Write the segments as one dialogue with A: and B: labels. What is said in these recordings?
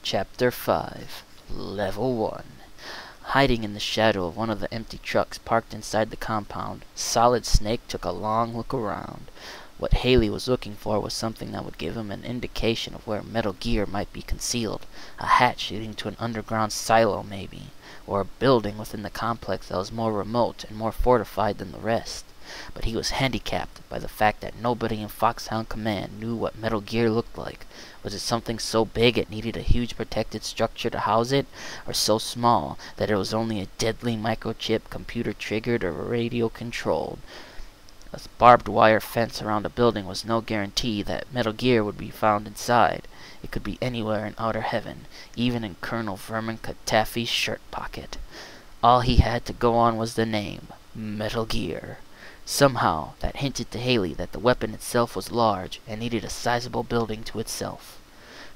A: Chapter 5 Level 1 Hiding in the shadow of one of the empty trucks parked inside the compound, Solid Snake took a long look around. What Haley was looking for was something that would give him an indication of where Metal Gear might be concealed. A hatch leading to an underground silo, maybe. Or a building within the complex that was more remote and more fortified than the rest. But he was handicapped by the fact that nobody in Foxhound Command knew what Metal Gear looked like. Was it something so big it needed a huge protected structure to house it, or so small that it was only a deadly microchip, computer-triggered or radio-controlled? A barbed wire fence around a building was no guarantee that Metal Gear would be found inside. It could be anywhere in outer heaven, even in Colonel Vermin Katafi's shirt pocket. All he had to go on was the name, Metal Gear. Somehow, that hinted to Haley that the weapon itself was large and needed a sizable building to itself.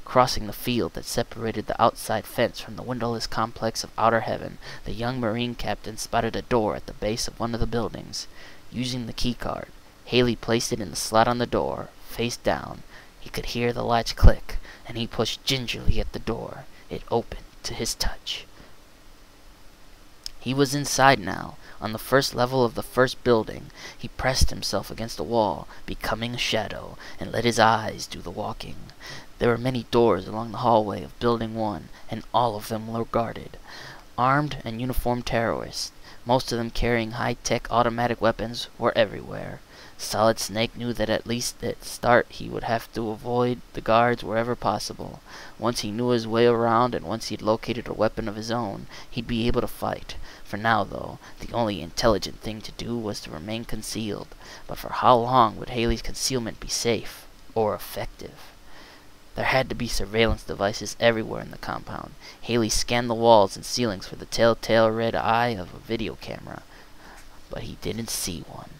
A: Crossing the field that separated the outside fence from the windowless complex of outer heaven, the young Marine captain spotted a door at the base of one of the buildings. Using the keycard, Haley placed it in the slot on the door, face down. He could hear the latch click, and he pushed gingerly at the door. It opened to his touch. He was inside now, on the first level of the first building. He pressed himself against the wall, becoming a shadow, and let his eyes do the walking. There were many doors along the hallway of Building 1, and all of them were guarded. Armed and uniformed terrorists, most of them carrying high-tech automatic weapons, were everywhere. Solid Snake knew that at least at start he would have to avoid the guards wherever possible. Once he knew his way around, and once he'd located a weapon of his own, he'd be able to fight. For now, though, the only intelligent thing to do was to remain concealed. But for how long would Haley's concealment be safe or effective? There had to be surveillance devices everywhere in the compound. Haley scanned the walls and ceilings for the telltale red eye of a video camera, but he didn't see one.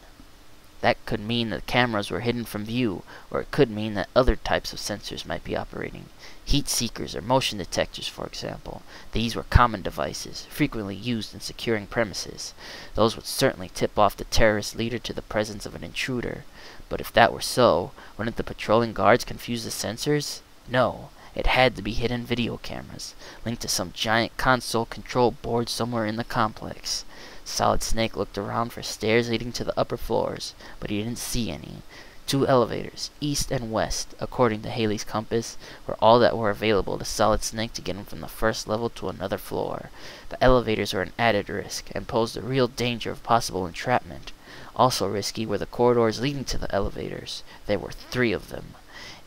A: That could mean that cameras were hidden from view, or it could mean that other types of sensors might be operating. Heat seekers or motion detectors, for example. These were common devices, frequently used in securing premises. Those would certainly tip off the terrorist leader to the presence of an intruder. But if that were so, wouldn't the patrolling guards confuse the sensors? No, it had to be hidden video cameras, linked to some giant console control board somewhere in the complex. Solid Snake looked around for stairs leading to the upper floors, but he didn't see any. 2 elevators, east and west, according to Haley's compass, were all that were available to Solid Snake to get him from the first level to another floor. The elevators were an added risk, and posed a real danger of possible entrapment. Also risky were the corridors leading to the elevators. There were 3 of them.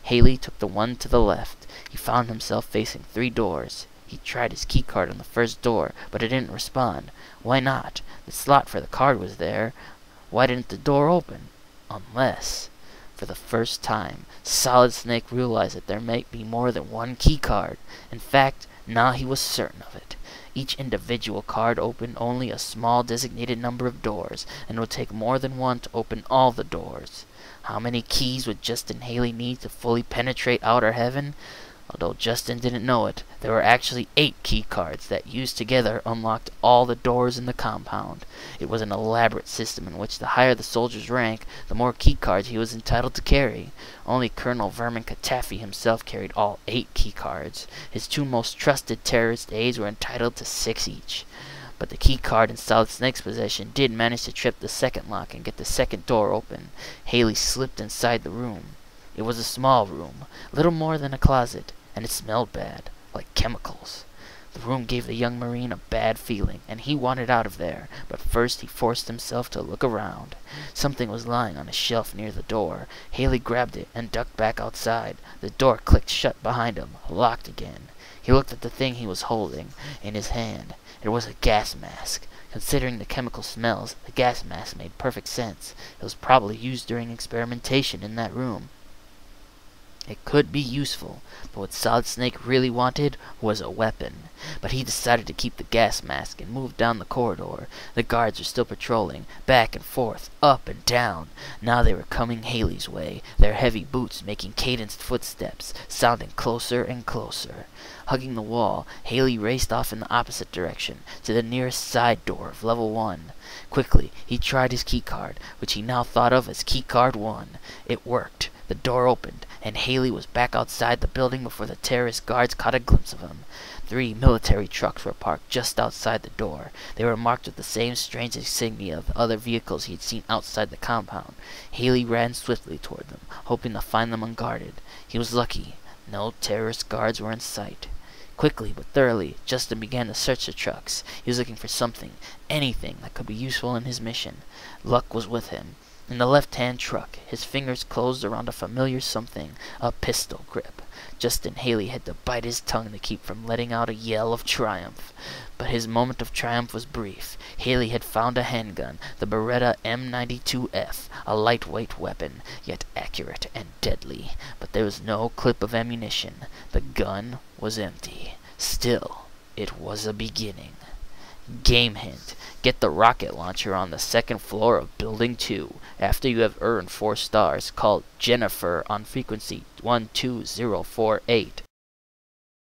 A: Haley took the one to the left. He found himself facing 3 doors. He tried his keycard on the first door, but it didn't respond. Why not? The slot for the card was there. Why didn't the door open? Unless, for the first time, Solid Snake realized that there might be more than one keycard. In fact, now he was certain of it. Each individual card opened only a small designated number of doors, and would take more than one to open all the doors. How many keys would Justin Haley need to fully penetrate outer heaven? Although Justin didn't know it, there were actually 8 key cards that, used together, unlocked all the doors in the compound. It was an elaborate system in which the higher the soldier's rank, the more key cards he was entitled to carry. Only Colonel Vermin Katafi himself carried all 8 key cards. His 2 most trusted terrorist aides were entitled to 6 each. But the key card in Solid Snake's possession did manage to trip the second lock and get the second door open. Haley slipped inside the room. It was a small room, little more than a closet, and it smelled bad, like chemicals. The room gave the young Marine a bad feeling, and he wanted out of there, but first he forced himself to look around. Something was lying on a shelf near the door. Haley grabbed it and ducked back outside. The door clicked shut behind him, locked again. He looked at the thing he was holding in his hand. It was a gas mask. Considering the chemical smells, the gas mask made perfect sense. It was probably used during experimentation in that room. It could be useful, but what Solid Snake really wanted was a weapon. But he decided to keep the gas mask and moved down the corridor. The guards were still patrolling, back and forth, up and down. Now they were coming Haley's way, their heavy boots making cadenced footsteps, sounding closer and closer. Hugging the wall, Haley raced off in the opposite direction, to the nearest side door of level 1. Quickly, he tried his keycard, which he now thought of as keycard 1. It worked. The door opened, and Haley was back outside the building before the terrorist guards caught a glimpse of him. 3 military trucks were parked just outside the door. They were marked with the same strange insignia of the other vehicles he had seen outside the compound. Haley ran swiftly toward them, hoping to find them unguarded. He was lucky. No terrorist guards were in sight. Quickly but thoroughly, Justin began to search the trucks. He was looking for something, anything that could be useful in his mission. Luck was with him. In the left-hand truck, his fingers closed around a familiar something, a pistol grip. Justin Haley had to bite his tongue to keep from letting out a yell of triumph. But his moment of triumph was brief. Haley had found a handgun, the Beretta M92F, a lightweight weapon, yet accurate and deadly. But there was no clip of ammunition. The gun was empty. Still, it was a beginning. Game hint. Get the rocket launcher on the second floor of Building 2. After you have earned 4 stars, call Jennifer on frequency 12048.